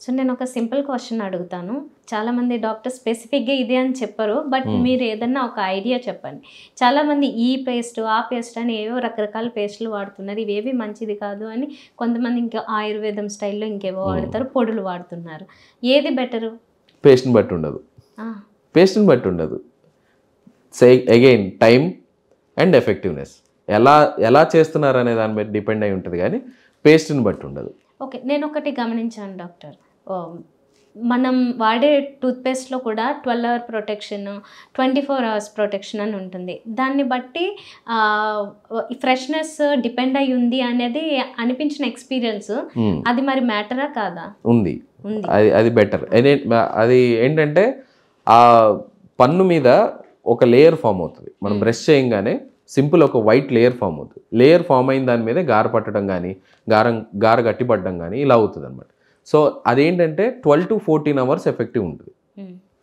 So నేను ఒక simple question అడుగుతాను. చాలామంది డాక్టర్ స్పెసిఫిక్‌గా ఇదే అని చెప్పరు. బట్ మీరు ఏదన్నా ఒక ఐడియా చెప్పండి. చాలామంది ఈ పేస్ట్, ఆ పేస్ట్ అని ఏవో రకరకాల పేస్టులు వాడుతున్నారు. ఇవేవి మంచిది కాదు అని కొంతమంది ఇంకా ఆయుర్వేదం స్టైల్‌లో ఇంకేవో వాడతారు. పొడులు వాడుతున్నారు. ఏది బెటరు? పేస్ట్ని బట్టి ఉండదు. ఆ! పేస్ట్ని బట్టి ఉండదు. Again time and effectiveness. ఎలా ఎలా చేస్తున్నారు అనే దాని మీద డిపెండ్ అయి ఉంటుంది కానీ పేస్ట్ని బట్టి ఉండదు. ఓకే. నేనొకటి గమనించాను డాక్టర్. మనం వాడే టూత్‌పేస్ట్‌లో కూడా 12 అవర్ ప్రొటెక్షన్, 24 అవర్స్ ప్రొటెక్షన్ అని ఉంటుంది. దాన్ని బట్టి ఈ ఫ్రెష్‌నెస్ డిపెండ్ అయ్యి ఉంది అనేది అనిపించిన ఎక్స్‌పీరియన్స్. అది మరి మ్యాటరా కాదా? ఉంది. ఉంది. అది బెటర్. అది ఏంటంటే ఆ పన్ను మీద ఒక లేయర్ ఫామ్ అవుతుంది. మనం బ్రష్ చేయంగానే సింపుల్ ఒక వైట్ లేయర్ ఫామ్ అవుతుంది. లేయర్ ఫామ్ అయిన దాని మీద గార పట్టడం కానీ గార గట్టిపడడం కానీ ఇలా అవుతుంది అనమాట. సో అదేంటంటే 12 to 14 అవర్స్ ఎఫెక్టివ్ ఉంటుంది.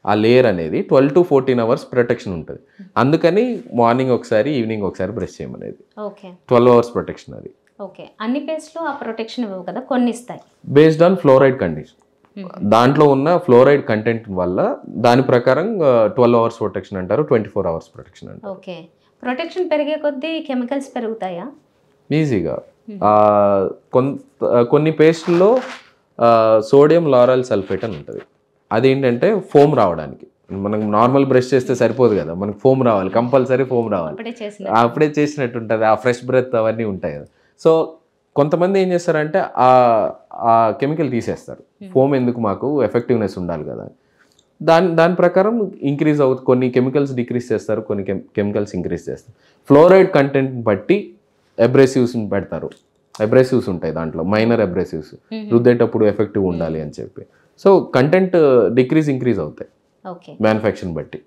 ఆ లేయర్ అనేది 12 to 14 అవర్స్ ప్రొటెక్షన్ ఉంటుంది. అందుకని మార్నింగ్ ఒకసారి ఈవినింగ్ ఒకసారి బ్రష్ చేయమనేది. ఓకే. 12 అవర్స్ ప్రొటెక్షన్ అది. ఓకే. అన్ని పేస్ట్‌లు ఆ ప్రొటెక్షన్ ఇవ్వవు కదా, కొన్ని ఇస్తాయి. Based on fluoride condition. దాంట్లో ఉన్న ఫ్లోరైడ్ కంటెంట్ వల్ల దాని ప్రకారం 12 అవర్స్ ప్రొటెక్షన్ అంటారు, 24 అవర్స్ ప్రొటెక్షన్ అంటారు. ఓకే. ప్రొటెక్షన్ పెరిగే కొద్దీ కెమికల్స్ పెరుగుతాయా? ఈజీగా. కొన్ని పేస్టుల్లో సోడియం లారల్ సల్ఫేట్ అని ఉంటుంది. అదేంటంటే ఫోమ్ రావడానికి. మనకు నార్మల్ బ్రష్ చేస్తే సరిపోదు కదా, మనకు ఫోమ్ రావాలి, కంపల్సరీ ఫోమ్ రావాలి. అప్పుడే చేసినట్టు ఉంటుంది. ఆ ఫ్రెష్ బ్రెత్ అవన్నీ ఉంటాయి కదా. సో కొంతమంది ఏం చేస్తారంటే ఆ కెమికల్ తీసేస్తారు. ఫోమ్ ఎందుకు, మాకు ఎఫెక్టివ్నెస్ ఉండాలి కదా. దాని ప్రకారం ఇంక్రీజ్ అవుతుంది. కొన్ని కెమికల్స్ డిక్రీజ్ చేస్తారు, కొన్ని కెమికల్స్ ఇంక్రీజ్ చేస్తారు. ఫ్లోరైడ్ కంటెంట్ బట్టి అబ్రెసివ్స్ పెడతారు. అబ్రెసివ్స్ ఉంటాయి దాంట్లో, మైనర్ అబ్రెసివ్స్, రుద్దేటప్పుడు ఎఫెక్టివ్ ఉండాలి అని చెప్పి. సో కంటెంట్ ఇంక్రీజ్ అవుతాయి మ్యానుఫ్యాక్చరింగ్ బట్టి.